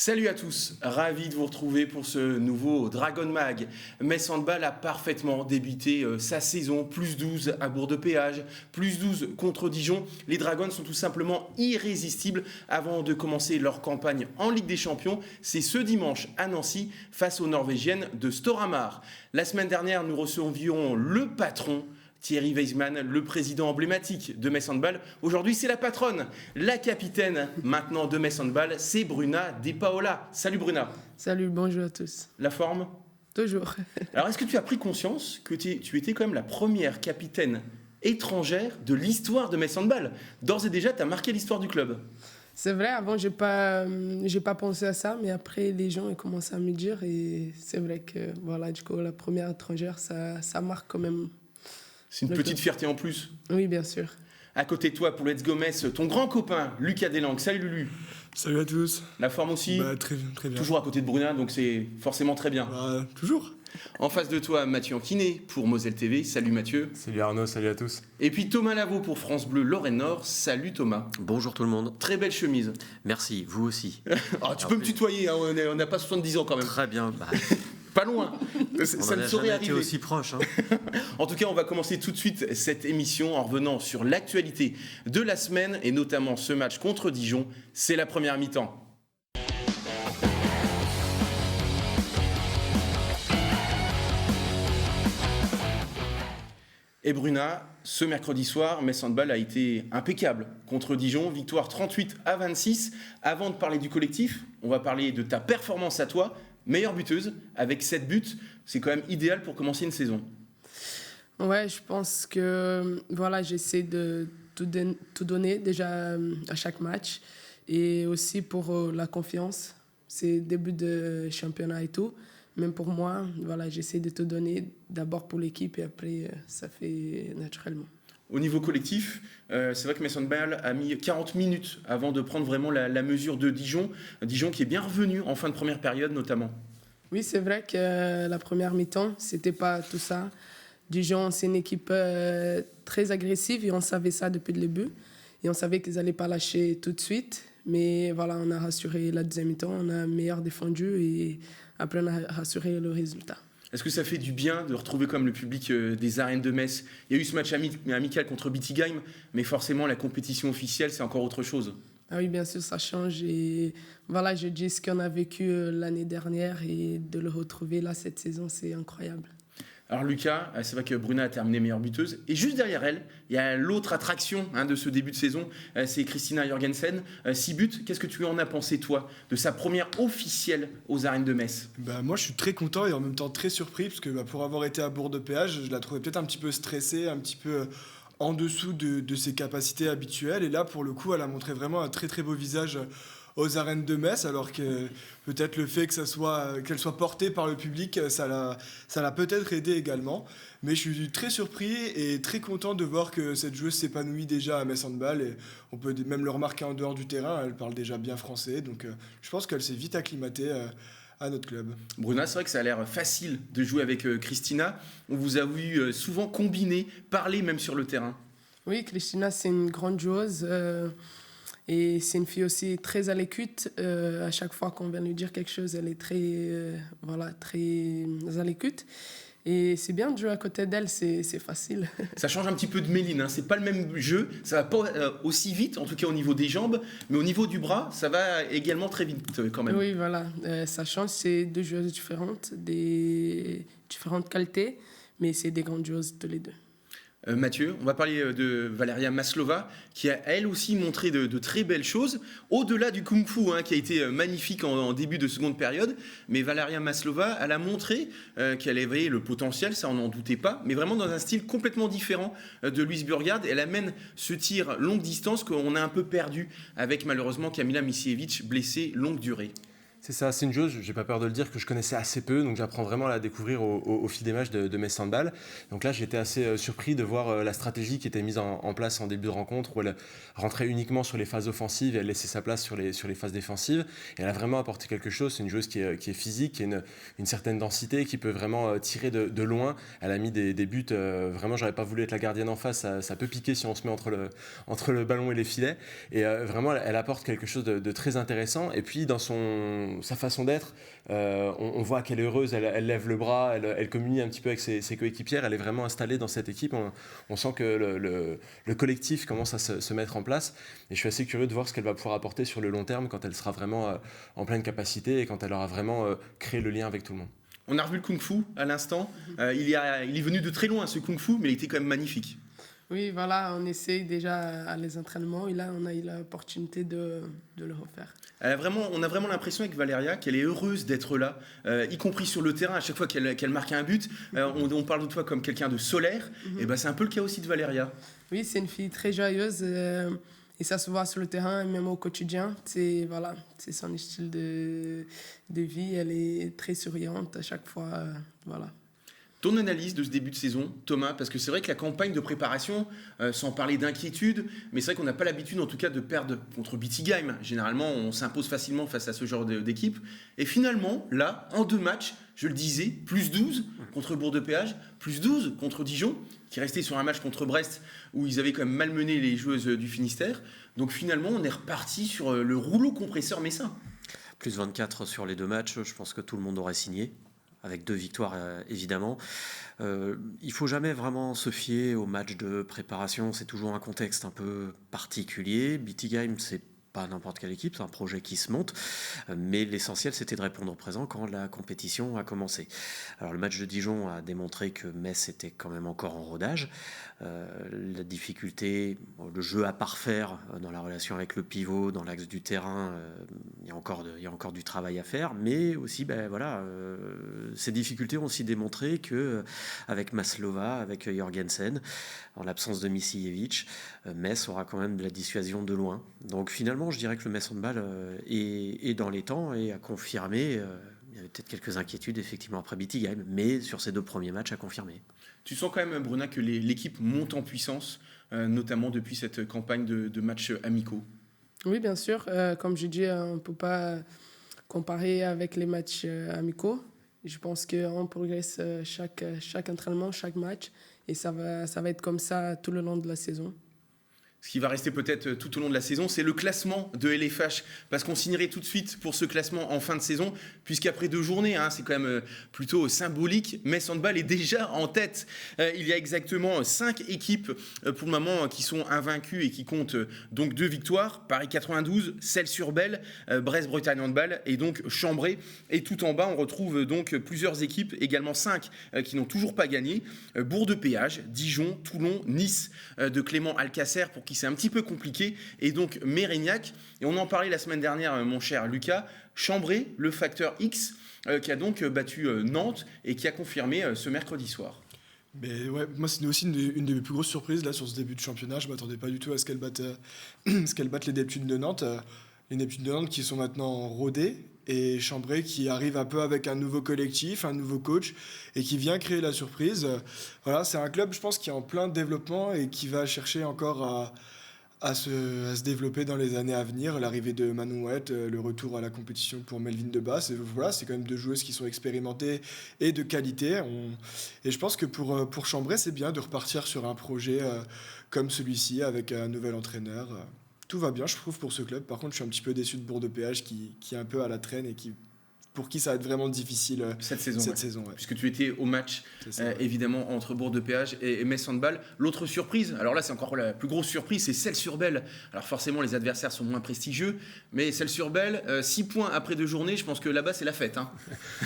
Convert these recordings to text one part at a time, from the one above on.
Salut à tous, ravi de vous retrouver pour ce nouveau Dragon Mag. Metz Handball a parfaitement débuté sa saison, plus 12 à Bourg-de-Péage, plus 12 contre Dijon. Les Dragons sont tout simplement irrésistibles avant de commencer leur campagne en Ligue des Champions. C'est ce dimanche à Nancy face aux Norvégiennes de Storhamar. La semaine dernière, nous recevions le patron Thierry Weisman, le président emblématique de Metz Handball. Aujourd'hui, c'est la patronne, la capitaine maintenant de Metz Handball, c'est Bruna De Paola. Salut Bruna. Salut, bonjour à tous. La forme ? Toujours. Alors, est-ce que tu as pris conscience que tu étais quand même la première capitaine étrangère de l'histoire de Metz Handball ? D'ores et déjà, tu as marqué l'histoire du club. C'est vrai, avant, j'ai pas pensé à ça, mais après, les gens ont commencé à me dire, et c'est vrai que, voilà, du coup, la première étrangère, ça marque quand même. C'est une petite fierté en plus. Oui, bien sûr. À côté de toi, pour Let's Go Metz, ton grand copain, Lucas Deslangues. Salut Lulu. Salut à tous. La forme aussi ? Très bien. Toujours à côté de Bruna, donc c'est forcément très bien. Toujours. En face de toi, Mathieu Anquinet pour Moselle TV. Salut Mathieu. Salut Arnaud, salut à tous. Et puis Thomas Lavaux pour France Bleu Lorraine Nord. Salut Thomas. Bonjour tout le monde. Très belle chemise. Merci, vous aussi. Tu peux me tutoyer, hein, on n'a pas 70 ans quand même. Très bien. Pas loin. Ça ne saurait arriver. Aussi proche. Hein. En tout cas, on va commencer tout de suite cette émission en revenant sur l'actualité de la semaine et notamment ce match contre Dijon. C'est la première mi-temps. Et Bruna, ce mercredi soir, Metz Handball a été impeccable contre Dijon, victoire 38-26. Avant de parler du collectif, on va parler de ta performance à toi, meilleure buteuse, avec 7 buts. C'est quand même idéal pour commencer une saison. Ouais, je pense que voilà, j'essaie de tout donner déjà à chaque match. Et aussi pour la confiance, c'est début de championnat et tout. Même pour moi, voilà, j'essaie de tout donner d'abord pour l'équipe et après, ça fait naturellement. Au niveau collectif, c'est vrai que Metz Handball a mis 40 minutes avant de prendre vraiment la mesure de Dijon. Dijon qui est bien revenu en fin de première période notamment. Oui, c'est vrai que la première mi-temps, c'était pas tout ça. Dijon, c'est une équipe très agressive et on savait ça depuis le début. Et on savait qu'ils n'allaient pas lâcher tout de suite. Mais voilà, on a rassuré la deuxième mi-temps, on a meilleur défendu et après on a rassuré le résultat. Est-ce que ça fait du bien de retrouver comme le public des arènes de Metz ? Il y a eu ce match amical contre Bietigheim, mais forcément la compétition officielle, c'est encore autre chose. Ah oui, bien sûr, ça change. Et voilà, je dis ce qu'on a vécu l'année dernière et de le retrouver là cette saison, c'est incroyable. Alors Lucas, c'est vrai que Bruna a terminé meilleure buteuse. Et juste derrière elle, il y a l'autre attraction de ce début de saison, c'est Christina Jorgensen. 6 buts, qu'est-ce que tu en as pensé toi, de sa première officielle aux arènes de Metz ? Moi je suis très content et en même temps très surpris, parce que pour avoir été à Bourg-de-Péage, je la trouvais peut-être un petit peu stressée, un petit peu en dessous de ses capacités habituelles. Et là pour le coup, elle a montré vraiment un très très beau visage aux arènes de Metz, alors que peut-être le fait qu'elle soit portée par le public, ça l'a peut-être aidé également. Mais je suis très surpris et très content de voir que cette joueuse s'épanouit déjà à Metz Handball. Et on peut même le remarquer en dehors du terrain, elle parle déjà bien français. Donc je pense qu'elle s'est vite acclimatée à notre club. Bruna, c'est vrai que ça a l'air facile de jouer avec Christina. On vous a vu souvent combiner, parler même sur le terrain. Oui, Christina, c'est une grande joueuse. Et c'est une fille aussi très à l'écoute. À chaque fois qu'on vient lui dire quelque chose, elle est très à l'écoute. Et c'est bien de jouer à côté d'elle, c'est facile. Ça change un petit peu de Méline, c'est pas le même jeu, ça va pas aussi vite, en tout cas au niveau des jambes, mais au niveau du bras, ça va également très vite quand même. Oui, voilà, ça change, c'est deux joueuses différentes, des différentes qualités, mais c'est des grandes joueuses tous les deux. Mathieu, on va parler de Valeria Maslova, qui a elle aussi montré de très belles choses, au-delà du kung-fu qui a été magnifique en début de seconde période. Mais Valeria Maslova, elle a montré qu'elle avait le potentiel, ça on n'en doutait pas, mais vraiment dans un style complètement différent de Louise Burgard. Elle amène ce tir longue distance qu'on a un peu perdu avec malheureusement Kamila Misiewicz, blessée longue durée. C'est ça, c'est une joueuse, j'ai pas peur de le dire, que je connaissais assez peu, donc j'apprends vraiment à la découvrir au fil des matchs de Metz Handball. Donc là, j'étais assez surpris de voir la stratégie qui était mise en place en début de rencontre, où elle rentrait uniquement sur les phases offensives et elle laissait sa place sur les phases défensives. Et elle a vraiment apporté quelque chose, c'est une joueuse qui est physique, qui a une certaine densité, qui peut vraiment tirer de loin. Elle a mis des buts, vraiment, j'aurais pas voulu être la gardienne en face, ça peut piquer si on se met entre le ballon et les filets. Et vraiment, elle apporte quelque chose de très intéressant. Et puis, dans son sa façon d'être, on voit qu'elle est heureuse, elle lève le bras, elle communie un petit peu avec ses coéquipières, elle est vraiment installée dans cette équipe. On sent que le collectif commence à se mettre en place. Et je suis assez curieux de voir ce qu'elle va pouvoir apporter sur le long terme quand elle sera vraiment en pleine capacité et quand elle aura vraiment créé le lien avec tout le monde. On a revu le kung-fu à l'instant. Il est venu de très loin, ce kung-fu, mais il était quand même magnifique. Oui, voilà, on essaye déjà à les entraînements et là, on a eu l'opportunité de le refaire. On a vraiment l'impression avec Valéria qu'elle est heureuse d'être là, y compris sur le terrain. À chaque fois qu'elle marque un but, on parle de toi comme quelqu'un de solaire. Et c'est un peu le cas aussi de Valéria. Oui, c'est une fille très joyeuse et ça se voit sur le terrain et même au quotidien. C'est son style de vie. Elle est très souriante à chaque fois. Voilà. Ton analyse de ce début de saison, Thomas, parce que c'est vrai que la campagne de préparation, sans parler d'inquiétude, mais c'est vrai qu'on n'a pas l'habitude en tout cas de perdre contre Bietigheim. Généralement, on s'impose facilement face à ce genre d'équipe. Et finalement, là, en 2 matchs, je le disais, plus 12 contre Bourg-de-Péage, plus 12 contre Dijon, qui restait sur un match contre Brest où ils avaient quand même malmené les joueuses du Finistère. Donc finalement, on est reparti sur le rouleau compresseur messin. Plus 24 sur les 2 matchs, je pense que tout le monde aurait signé. Avec 2 victoires évidemment. Il ne faut jamais vraiment se fier au match de préparation, c'est toujours un contexte un peu particulier. Bietigheim, c'est pas n'importe quelle équipe, c'est un projet qui se monte, mais l'essentiel c'était de répondre au présent quand la compétition a commencé. Alors le match de Dijon a démontré que Metz était quand même encore en rodage. La difficulté, le jeu à parfaire dans la relation avec le pivot, dans l'axe du terrain, il y a encore du travail à faire, mais aussi ces difficultés ont aussi démontré que avec Maslova, avec Jorgensen, en l'absence de Misijevic, Metz aura quand même de la dissuasion de loin. Donc finalement, je dirais que le Metz Handball est dans les temps et a confirmé. Il y avait peut-être quelques inquiétudes effectivement après Bietigheim, mais sur ces 2 premiers matchs a confirmé. Tu sens quand même, Bruna, que l'équipe monte en puissance, notamment depuis cette campagne de matchs amicaux? Oui, bien sûr. Comme je dis, on ne peut pas comparer avec les matchs amicaux. Je pense qu'on progresse chaque entraînement, chaque match. Et ça va être comme ça tout le long de la saison. Ce qui va rester peut-être tout au long de la saison, c'est le classement de LFH. Parce qu'on signerait tout de suite pour ce classement en fin de saison, puisqu'après 2 journées, c'est quand même plutôt symbolique, Metz Handball est déjà en tête. Il y a exactement 5 équipes pour le moment qui sont invaincues et qui comptent donc 2 victoires. Paris 92, Celles-sur-Belle, Brest-Bretagne Handball et donc Chambray. Et tout en bas, on retrouve donc plusieurs équipes, également 5 qui n'ont toujours pas gagné. Bourg-de-Péage, Dijon, Toulon, Nice de Clément Alcacer pour qui c'est un petit peu compliqué, et donc Mérignac, et on en parlait la semaine dernière, mon cher Lucas, Chambray, le facteur X, qui a donc battu Nantes et qui a confirmé ce mercredi soir. Mais ouais, moi c'est aussi une de mes plus grosses surprises là sur ce début de championnat. Je m'attendais pas du tout à ce qu'elle batte les Neptunes de Nantes. Les Neptunes de Nantes qui sont maintenant rodés, et Chambray qui arrive un peu avec un nouveau collectif, un nouveau coach, et qui vient créer la surprise. Voilà, c'est un club, je pense, qui est en plein développement et qui va chercher encore à se développer dans les années à venir. L'arrivée de Manon Ouette, le retour à la compétition pour Melvin Debasse, voilà, c'est quand même 2 joueuses qui sont expérimentées et de qualité. Et je pense que pour Chambray, c'est bien de repartir sur un projet comme celui-ci avec un nouvel entraîneur. Tout va bien, je trouve, pour ce club. Par contre, je suis un petit peu déçu de Bourg-de-Péage qui est un peu à la traîne et pour qui ça va être vraiment difficile cette saison. Ouais. Puisque tu étais au match, évidemment, entre Bourg-de-Péage et Metz Handball. L'autre surprise, alors là, c'est encore la plus grosse surprise, c'est Celles-sur-Belle. Alors forcément, les adversaires sont moins prestigieux, mais Celles-sur-Belle, 6 points après 2 journées, je pense que là-bas, c'est la fête.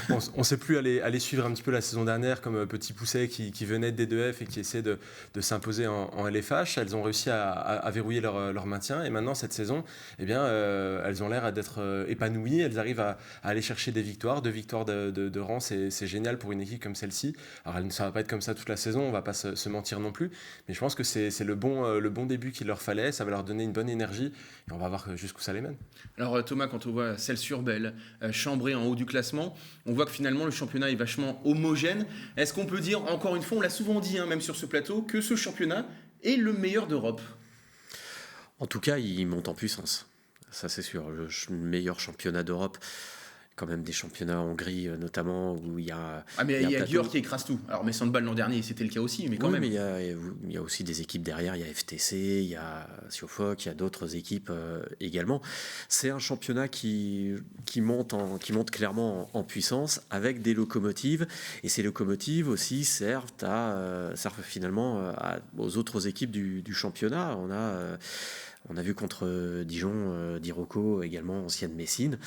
On ne sait plus aller suivre un petit peu la saison dernière, comme Petit Pousset qui venait de D2F et qui essaie de s'imposer en LFH. Elles ont réussi à verrouiller leur maintien, et maintenant, cette saison, elles ont l'air d'être épanouies. Elles arrivent à aller chercher 2 victoires de rang, c'est génial pour une équipe comme celle-ci. Alors ça va pas être comme ça toute la saison, on va pas se mentir non plus, mais je pense que c'est le bon début qu'il leur fallait, ça va leur donner une bonne énergie et on va voir jusqu'où ça les mène. Alors Thomas, quand on voit Celles-sur-Belle, Chambray en haut du classement, on voit que finalement le championnat est vachement homogène. Est-ce qu'on peut dire, encore une fois, on l'a souvent dit même sur ce plateau, que ce championnat est le meilleur d'Europe? En tout cas, il monte en puissance, ça c'est sûr, le meilleur championnat d'Europe. quand même des championnats en Hongrie notamment où il y a mais il y a plateau. Győr qui écrase tout. Alors mais Sandball l'an dernier c'était le cas aussi, mais quand Oui, même. mais il y a aussi des équipes derrière, il y a FTC, il y a Siofok, il y a d'autres équipes également. C'est un championnat qui monte clairement en puissance avec des locomotives, et ces locomotives aussi servent finalement aux autres équipes du championnat. On a vu contre Dijon, Diroko, également ancienne Messine,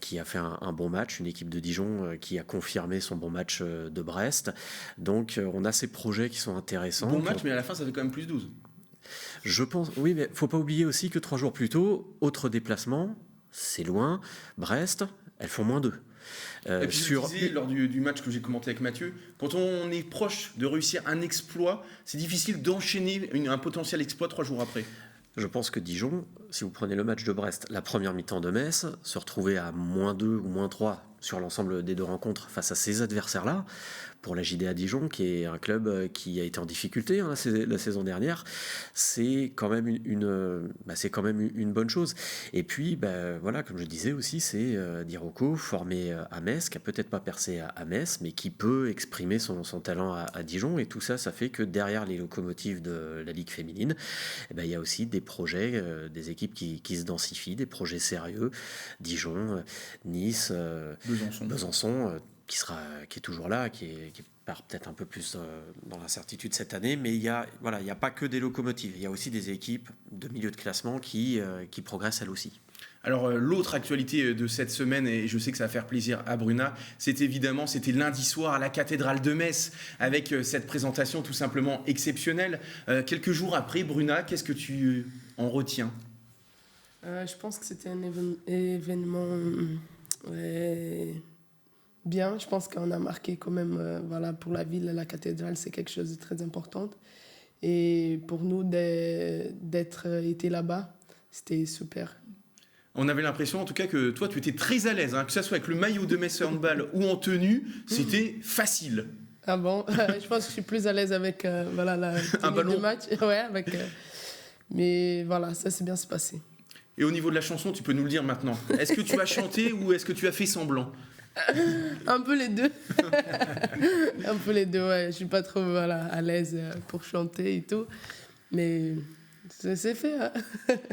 qui a fait un bon match, une équipe de Dijon qui a confirmé son bon match de Brest. Donc on a ces projets qui sont intéressants. Bon match, mais à la fin ça fait quand même plus 12. Je pense, oui, mais faut pas oublier aussi que 3 jours plus tôt, autre déplacement, c'est loin, Brest, elles font -2. Et puis je disais, lors du match que j'ai commenté avec Mathieu, quand on est proche de réussir un exploit, c'est difficile d'enchaîner un potentiel exploit 3 jours après. Je pense que Dijon, si vous prenez le match de Brest, la première mi-temps de Metz, se retrouver à -2 ou -3 sur l'ensemble des 2 rencontres face à ces adversaires-là, pour la JDA Dijon, qui est un club qui a été en difficulté la saison dernière, c'est quand même une bonne chose. Et puis, voilà, comme je disais aussi, c'est Diroko, formé à Metz, qui a peut-être pas percé à Metz, mais qui peut exprimer son talent à Dijon. Et tout ça, ça fait que derrière les locomotives de la Ligue féminine, il y a aussi des projets, des équipes qui se densifient, des projets sérieux. Dijon, Nice, Besançon qui est toujours là, qui part peut-être un peu plus dans l'incertitude cette année, mais il y a pas que des locomotives, il y a aussi des équipes de milieu de classement qui progressent elles aussi. Alors l'autre actualité de cette semaine, et je sais que ça va faire plaisir à Bruna, c'était lundi soir à la cathédrale de Metz, avec cette présentation tout simplement exceptionnelle. Quelques jours après, Bruna, qu'est-ce que tu en retiens ? Je pense que c'était un événement bien. Je pense qu'on a marqué quand même, pour la ville, la cathédrale, c'est quelque chose de très important. Et pour nous, d'être été là-bas, c'était super. On avait l'impression, en tout cas, que toi, tu étais très à l'aise, que ce soit avec le maillot de Metz Handball ou en tenue, c'était facile. Ah bon? Je pense que je suis plus à l'aise avec la tenue ballon. de match. Ouais, mais voilà, ça s'est bien se passé. Et au niveau de la chanson, tu peux nous le dire maintenant. Est-ce que tu as chanté ou est-ce que tu as fait semblant ? Un peu les deux. Un peu les deux, ouais. Je suis pas trop à l'aise pour chanter et tout. Mais c'est fait. Hein.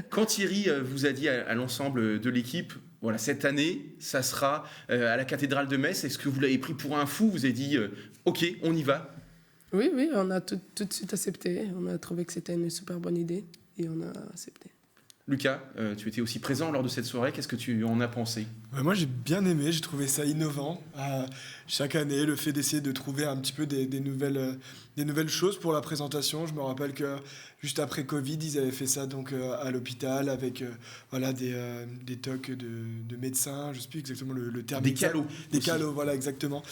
Quand Thierry vous a dit à l'ensemble de l'équipe, voilà, cette année, ça sera à la cathédrale de Metz, est-ce que vous l'avez pris pour un fou ? Vous avez dit, OK, on y va ? Oui, on a tout de suite accepté. On a trouvé que c'était une super bonne idée et on a accepté. Lucas, tu étais aussi présent lors de cette soirée. Qu'est-ce que tu en as pensé ? Moi, j'ai bien aimé. J'ai trouvé ça innovant. Chaque année, le fait d'essayer de trouver un petit peu des nouvelles choses pour la présentation. Je me rappelle que juste après Covid, ils avaient fait ça donc à l'hôpital avec des tocs de médecins. Je ne sais plus exactement le terme. Des calots. Des calots, voilà, exactement.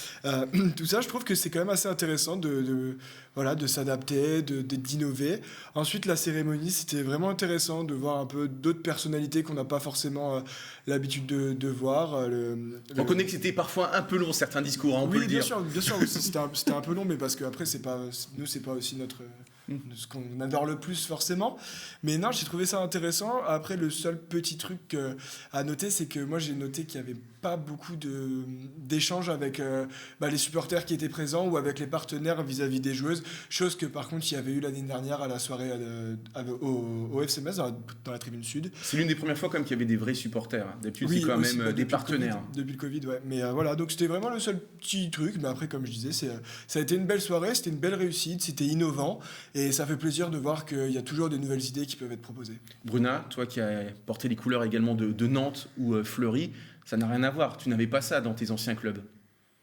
Tout ça, je trouve que c'est quand même assez intéressant de s'adapter, d'innover. Ensuite, la cérémonie, c'était vraiment intéressant de voir un peu d'autres personnalités qu'on n'a pas forcément l'habitude de voir. On connaît que c'était parfois un peu long, certains discours, on peut le dire. Oui, bien sûr, c'était un peu long, mais parce qu'après, c'est pas aussi ce qu'on adore le plus forcément. Mais non, j'ai trouvé ça intéressant. Après, le seul petit truc à noter, c'est que moi, j'ai noté qu'il n'y avait pas beaucoup d'échanges avec les supporters qui étaient présents ou avec les partenaires vis-à-vis des joueuses, chose que par contre il y avait eu l'année dernière à la soirée au FC Metz dans la tribune sud. C'est l'une des premières fois quand même qu'il y avait des vrais supporters. D'habitude, c'est quand même des partenaires. Depuis le Covid, ouais. Mais voilà, donc c'était vraiment le seul petit truc. Mais après, comme je disais, ça a été une belle soirée, c'était une belle réussite, c'était innovant et ça fait plaisir de voir qu'il y a toujours des nouvelles idées qui peuvent être proposées. Bruna, toi qui as porté les couleurs également de Nantes ou Fleury, ça n'a rien à voir. Tu n'avais pas ça dans tes anciens clubs.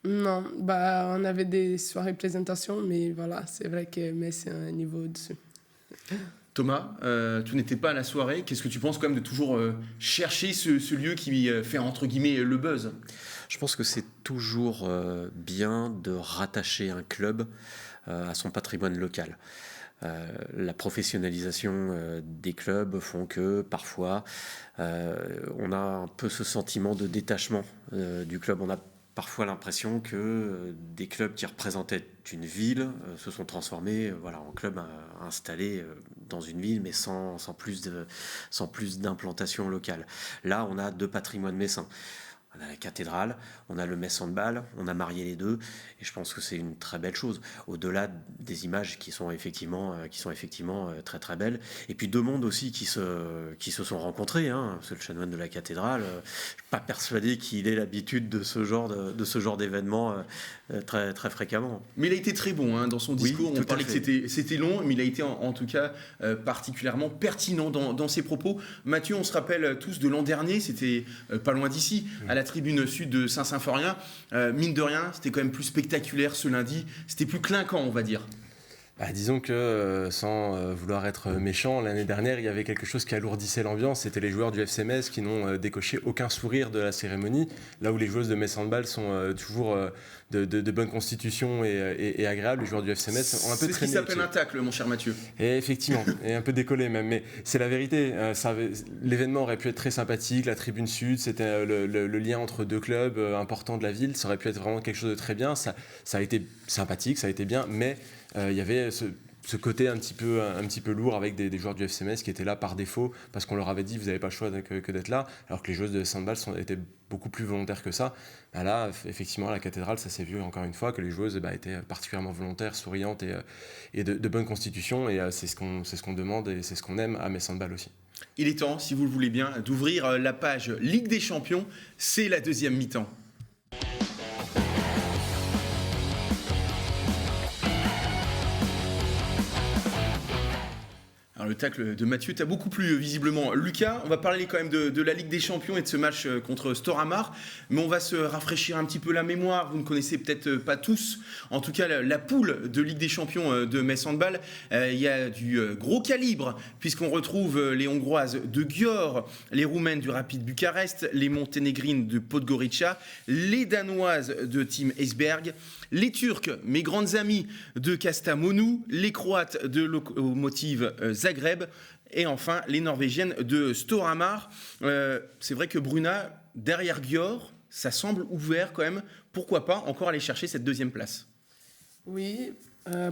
Non, on avait des soirées de présentation, mais voilà, c'est vrai que Metz, c'est un niveau au-dessus. Thomas, tu n'étais pas à la soirée. Qu'est-ce que tu penses quand même de toujours chercher ce lieu qui fait entre guillemets le buzz ? Je pense que c'est toujours bien de rattacher un club à son patrimoine local. La professionnalisation des clubs font que parfois on a un peu ce sentiment de détachement du club. On a parfois l'impression que des clubs qui représentaient une ville se sont transformés en clubs installés dans une ville mais sans plus d'implantation locale. Là, on a deux patrimoines messins. On a la cathédrale, on a le Metz Handball, on a marié les deux, et je pense que c'est une très belle chose. Au-delà des images qui sont effectivement très très belles, et puis deux mondes aussi qui se sont rencontrés. C'est le chanoine de la cathédrale. Je suis pas persuadé qu'il ait l'habitude de ce genre d'événement très très fréquemment. Mais il a été très bon dans son discours. Oui, on parlait que c'était long, mais il a été en tout cas particulièrement pertinent dans ses propos. Mathieu, on se rappelle tous de l'an dernier, c'était pas loin d'ici, à la tribune sud de Saint-Symphorien. Mine de rien, c'était quand même plus spectaculaire ce lundi. C'était plus clinquant, on va dire. Disons que, sans vouloir être méchant, l'année dernière, il y avait quelque chose qui alourdissait l'ambiance. C'était les joueurs du FC Metz qui n'ont décoché aucun sourire de la cérémonie. Là où les joueuses de Metz Handball sont toujours de bonne constitution et agréables, les joueurs du FC Metz ont un peu traîné. C'est ce qui s'appelle un tacle, mon cher Mathieu. Et effectivement, et un peu décollé même. Mais c'est la vérité. L'événement aurait pu être très sympathique. La tribune sud, c'était le lien entre deux clubs importants de la ville. Ça aurait pu être vraiment quelque chose de très bien. Ça a été sympathique, ça a été bien, mais il y avait ce côté un petit peu lourd avec des joueurs du FC Metz qui étaient là par défaut parce qu'on leur avait dit vous n'avez pas le choix que d'être là, alors que les joueuses de handball étaient beaucoup plus volontaires que ça. Là, effectivement, à la cathédrale, ça s'est vu encore une fois que les joueuses étaient particulièrement volontaires, souriantes et de bonne constitution, et c'est ce qu'on demande et c'est ce qu'on aime à Metz Handball aussi. Il est temps, si vous le voulez bien, d'ouvrir la page Ligue des Champions. C'est la deuxième mi-temps. Alors, le tacle de Mathieu t'a beaucoup plu visiblement. Lucas, on va parler quand même de la Ligue des Champions et de ce match contre Storhamar, mais on va se rafraîchir un petit peu la mémoire. Vous ne connaissez peut-être pas tous, en tout cas la poule de Ligue des Champions de Metz Handball. Il y a du gros calibre, puisqu'on retrouve les Hongroises de Győr, les Roumaines du Rapid Bucarest, les Monténégrines de Podgorica, les Danoises de Team Esbjerg, les Turcs, mes grandes amies de Kastamonu, les Croates de Lokomotiv Zagreb et enfin les Norvégiennes de Storhamar. C'est vrai que Bruna, derrière Győr, ça semble ouvert quand même. Pourquoi pas encore aller chercher cette deuxième place? Oui,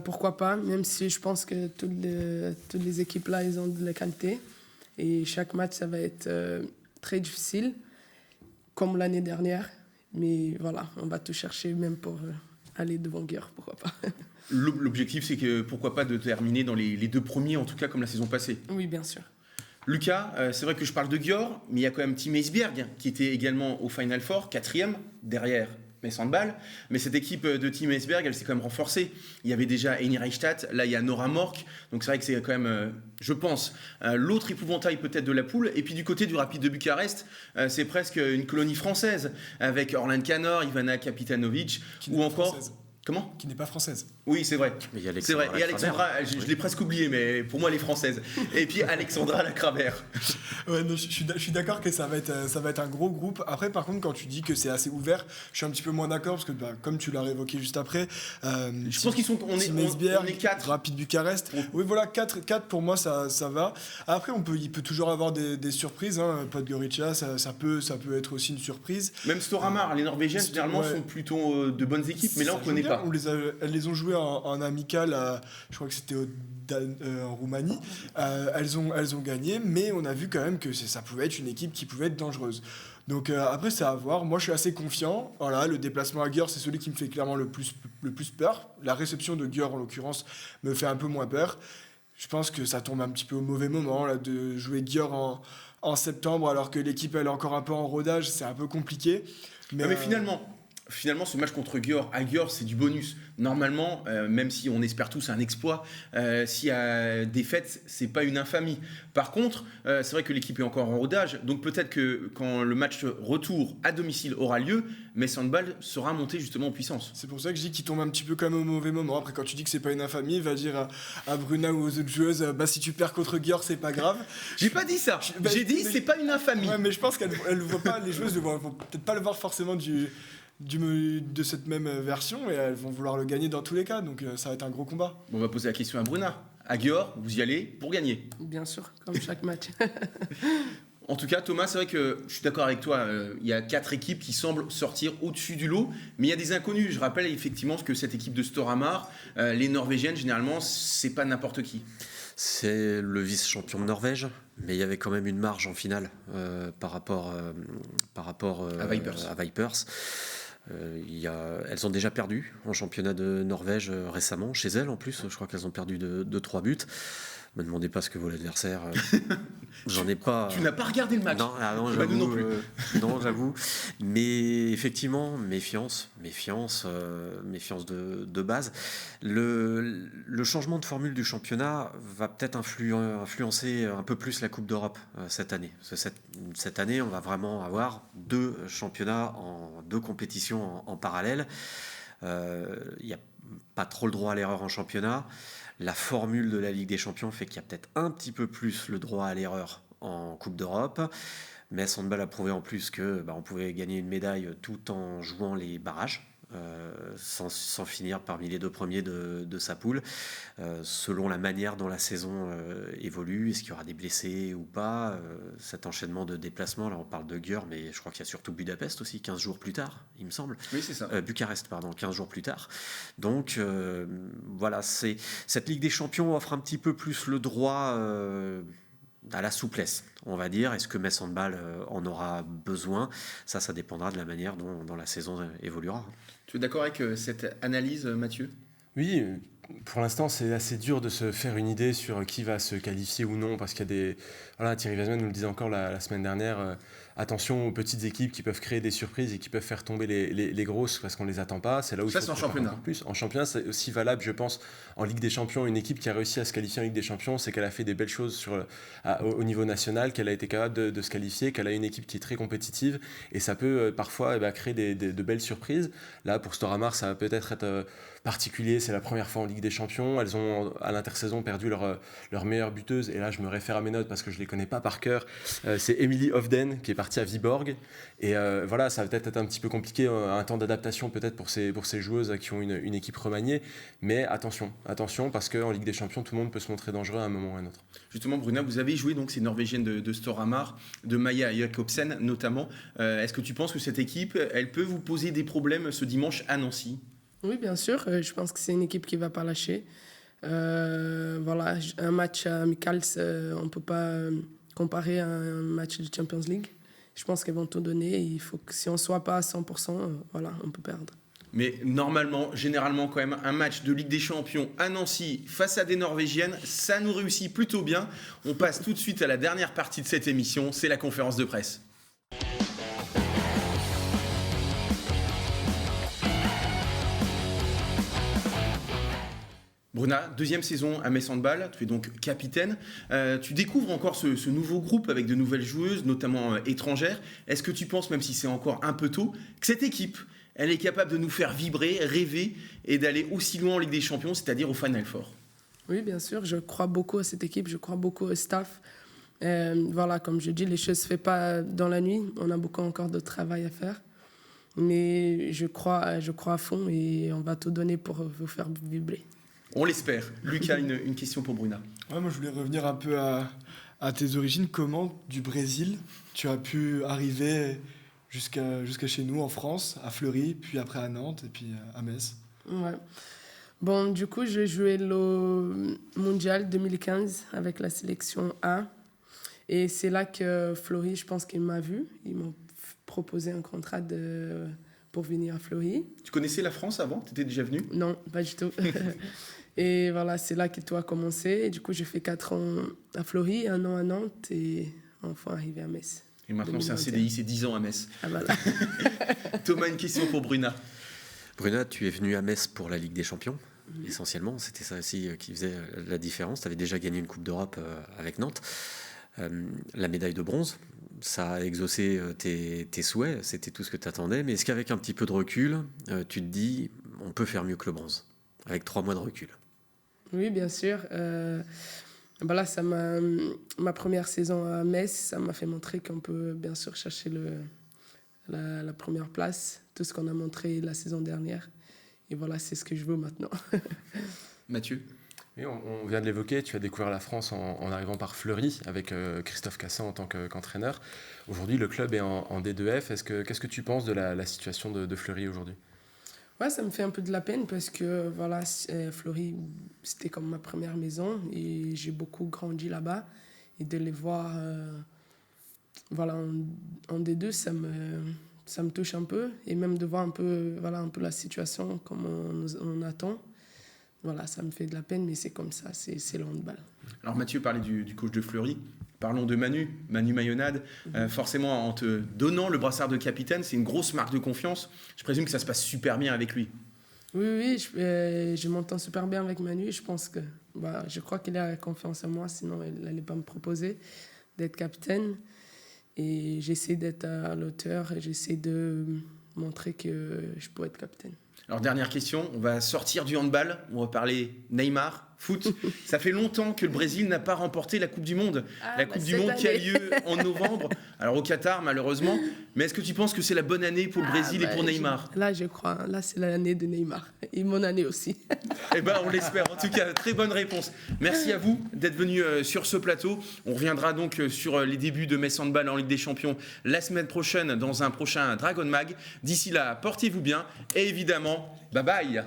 pourquoi pas, même si je pense que toutes les équipes là, ils ont de la qualité. Et chaque match, ça va être très difficile, comme l'année dernière. Mais voilà, on va tout chercher même pour aller devant Győr, pourquoi pas. L'objectif, c'est que pourquoi pas de terminer dans les deux premiers, en tout cas comme la saison passée. Oui, bien sûr. Lucas, c'est vrai que je parle de Győr, mais il y a quand même Team Esbjerg qui était également au Final Four, 4e, derrière Metz Handball. Mais cette équipe de Team Esbjerg, elle s'est quand même renforcée. Il y avait déjà Eni Reichstadt, là il y a Nora Mork. Donc c'est vrai que c'est quand même, je pense, l'autre épouvantail peut-être de la poule. Et puis du côté du Rapid de Bucarest, c'est presque une colonie française, avec Orlan Kanor, Ivana Kapitanovic, ou encore... Française. Comment? Qui n'est pas française. Oui, c'est vrai. Mais il y a C'est vrai. Alexandra Et Alexandra, Lacravert. je l'ai presque oublié, mais pour moi, elle est française. Et puis Alexandra Lacravert. Ouais, non, je suis d'accord que ça va être un gros groupe. Après, par contre, quand tu dis que c'est assez ouvert, je suis un petit peu moins d'accord parce que, comme tu l'as évoqué juste après, Je pense on est 4. Rapid Bucarest. Oui, voilà, 4 pour moi, ça va. Après, il peut toujours avoir des surprises. Podgorica, ça peut être aussi une surprise. Même Storhamar, les Norvégiennes, généralement, Ouais. sont plutôt de bonnes équipes, mais là, on ne connaît pas. Elles les ont jouées en amical, je crois que c'était en Roumanie. Elles ont gagné, mais on a vu quand même que ça pouvait être une équipe qui pouvait être dangereuse. Donc après, c'est à voir. Moi, je suis assez confiant. Voilà, le déplacement à Győr, c'est celui qui me fait clairement le plus peur. La réception de Győr, en l'occurrence, me fait un peu moins peur. Je pense que ça tombe un petit peu au mauvais moment là, de jouer Győr en septembre, alors que l'équipe elle est encore un peu en rodage. C'est un peu compliqué. Mais finalement, ce match contre Győr à Győr, c'est du bonus. Normalement, même si on espère tous un exploit, s'il y a défaite, c'est pas une infamie. Par contre, c'est vrai que l'équipe est encore en rodage, donc peut-être que quand le match retour à domicile aura lieu, Metz Handball sera monté justement en puissance. C'est pour ça que je dis qu'il tombe un petit peu quand même au mauvais moment. Après, quand tu dis que c'est pas une infamie, va dire à Bruna ou aux autres joueuses, si tu perds contre Győr, c'est pas grave. J'ai pas dit ça. J'ai dit c'est pas une infamie. Ouais, mais je pense qu'elles voient pas, les joueuses ne vont peut-être pas le voir forcément de cette même version, et elles vont vouloir le gagner dans tous les cas, donc ça va être un gros combat. Bon, on va poser la question à Bruna. À Győr, vous y allez pour gagner. Bien sûr, comme chaque match. En tout cas, Thomas, c'est vrai que je suis d'accord avec toi. Il y a 4 équipes qui semblent sortir au-dessus du lot, mais il y a des inconnus. Je rappelle effectivement que cette équipe de Storhamar, les Norvégiennes, généralement, c'est pas n'importe qui. C'est le vice-champion de Norvège, mais il y avait quand même une marge en finale par rapport À Vipers. à Vipers. Elles ont déjà perdu en championnat de Norvège récemment, chez elles en plus. Je crois qu'elles ont perdu de 3 buts. Ne me demandez pas ce que vaut l'adversaire. J'en ai pas. Tu n'as pas regardé le match. Non, Nous j'avoue. non plus. Non, j'avoue. Mais effectivement, méfiance de base. Le changement de formule du championnat va peut-être influencer un peu plus la Coupe d'Europe cette année. Parce que cette année, on va vraiment avoir 2 championnats, 2 compétitions en parallèle. Il n'y a pas trop le droit à l'erreur en championnat. La formule de la Ligue des Champions fait qu'il y a peut-être un petit peu plus le droit à l'erreur en Coupe d'Europe. Metz Handball a prouvé en plus que on pouvait gagner une médaille tout en jouant les barrages. Sans finir parmi les 2 premiers de sa poule, selon la manière dont la saison évolue, est-ce qu'il y aura des blessés ou pas, cet enchaînement de déplacements, là on parle de Győr, mais je crois qu'il y a surtout Budapest aussi, 15 jours plus tard, il me semble. Oui, c'est ça. Bucarest, pardon, 15 jours plus tard. Donc voilà, cette Ligue des Champions offre un petit peu plus le droit à la souplesse, on va dire. Est-ce que Metz Handball en aura besoin? Ça dépendra de la manière dont la saison évoluera. Tu es d'accord avec cette analyse, Mathieu? Oui, pour l'instant, c'est assez dur de se faire une idée sur qui va se qualifier ou non, parce qu'il y a des... Voilà, Thierry Weisman nous le disait encore la semaine dernière, attention aux petites équipes qui peuvent créer des surprises et qui peuvent faire tomber les grosses parce qu'on ne les attend pas. C'est là où Ça, il faut c'est en championnat. encore plus. En championnat, c'est aussi valable, je pense, en Ligue des Champions. Une équipe qui a réussi à se qualifier en Ligue des Champions, c'est qu'elle a fait des belles choses au niveau national, qu'elle a été capable de se qualifier, qu'elle a une équipe qui est très compétitive, et ça peut parfois créer de belles surprises. Là, pour Storhamar, ça va peut-être être particulier, c'est la première fois en Ligue des Champions. Elles ont à l'intersaison perdu leur meilleure buteuse, et là je me réfère à mes notes parce que je ne les connais pas par cœur. C'est Emily Hovden qui est partie à Viborg, et voilà, ça va peut-être être un petit peu compliqué, un temps d'adaptation peut-être pour ces joueuses qui ont une équipe remaniée, mais attention parce qu'en Ligue des Champions tout le monde peut se montrer dangereux à un moment ou à un autre. Justement, Bruna, vous avez joué donc ces Norvégiennes de Storhamar, de Maja Jacobsen notamment. Est-ce que tu penses que cette équipe, elle peut vous poser des problèmes ce dimanche à Nancy? Oui, bien sûr. Je pense que c'est une équipe qui ne va pas lâcher. Voilà, un match amical, on ne peut pas comparer à un match de Champions League. Je pense qu'elles vont tout donner. Il faut que si on ne soit pas à 100%, voilà, on peut perdre. Mais normalement, généralement quand même, un match de Ligue des Champions à Nancy face à des Norvégiennes, ça nous réussit plutôt bien. On passe tout de suite à la dernière partie de cette émission, c'est la conférence de presse. Bruna, 2e saison à Metz Handball, tu es donc capitaine. Tu découvres encore ce nouveau groupe avec de nouvelles joueuses, notamment étrangères. Est-ce que tu penses, même si c'est encore un peu tôt, que cette équipe, elle est capable de nous faire vibrer, rêver et d'aller aussi loin en Ligue des Champions, c'est-à-dire au Final Four? Oui, bien sûr. Je crois beaucoup à cette équipe. Je crois beaucoup au staff. Voilà, comme je dis, les choses ne se font pas dans la nuit. On a beaucoup encore de travail à faire. Mais je crois à fond et on va tout donner pour vous faire vibrer. On l'espère. Lucas, une question pour Bruna. Ouais, moi, je voulais revenir un peu à tes origines. Comment, du Brésil, tu as pu arriver jusqu'à chez nous en France, à Fleury, puis après à Nantes et puis à Metz? Ouais. Bon, du coup, j'ai joué le Mondial 2015 avec la sélection A. Et c'est là que Fleury, je pense qu'il m'a vu. Ils m'ont proposé un contrat pour venir à Fleury. Tu connaissais la France avant? Tu étais déjà venu? Non, pas du tout. Et voilà, c'est là que tout a commencé. Et du coup, j'ai fait 4 ans à Fleury, 1 an à Nantes et enfin arrivé à Metz. Et maintenant, c'est un CDI, c'est 10 ans à Metz. Ah, voilà. Thomas, une question pour Bruna. Bruna, tu es venu à Metz pour la Ligue des Champions, essentiellement. C'était ça aussi qui faisait la différence. Tu avais déjà gagné une Coupe d'Europe avec Nantes. La médaille de bronze, ça a exaucé tes souhaits, c'était tout ce que tu attendais. Mais est-ce qu'avec un petit peu de recul, tu te dis, on peut faire mieux que le bronze, avec 3 mois de recul? Oui, bien sûr. Là, ma première saison à Metz, ça m'a fait montrer qu'on peut bien sûr chercher la première place, tout ce qu'on a montré la saison dernière. Et voilà, c'est ce que je veux maintenant. Mathieu? Oui, on vient de l'évoquer, tu as découvert la France en arrivant par Fleury avec Christophe Cassan en tant qu'entraîneur. Aujourd'hui, le club est en D2F. Qu'est-ce que tu penses de la situation de Fleury aujourd'hui? Ouais, ça me fait un peu de la peine parce que voilà, Fleury, c'était comme ma première maison et j'ai beaucoup grandi là-bas. Et de les voir voilà, en D2, ça me touche un peu. Et même de voir un peu la situation, comme on attend. Voilà, ça me fait de la peine, mais c'est comme ça, c'est le handball. Alors Mathieu parlait du coach de Fleury. Parlons de Manu Mayonade. Forcément, en te donnant le brassard de capitaine, c'est une grosse marque de confiance. Je présume que ça se passe super bien avec lui. Oui, je m'entends super bien avec Manu. Je crois qu'il a confiance en moi, sinon il n'allait pas me proposer d'être capitaine. Et j'essaie d'être à l'auteur et j'essaie de montrer que je peux être capitaine. Alors dernière question, on va sortir du handball, on va parler Neymar, foot. Ça fait longtemps que le Brésil n'a pas remporté la Coupe du Monde. La Coupe du Monde qui a lieu en novembre, alors au Qatar malheureusement. Mais est-ce que tu penses que c'est la bonne année pour le Brésil et pour Neymar ? Là, je crois. Là, c'est l'année de Neymar. Et mon année aussi. Eh ben, on l'espère. En tout cas, très bonne réponse. Merci à vous d'être venus sur ce plateau. On reviendra donc sur les débuts de Metz Handball en Ligue des Champions la semaine prochaine dans un prochain Dragon Mag. D'ici là, portez-vous bien et évidemment, bye bye.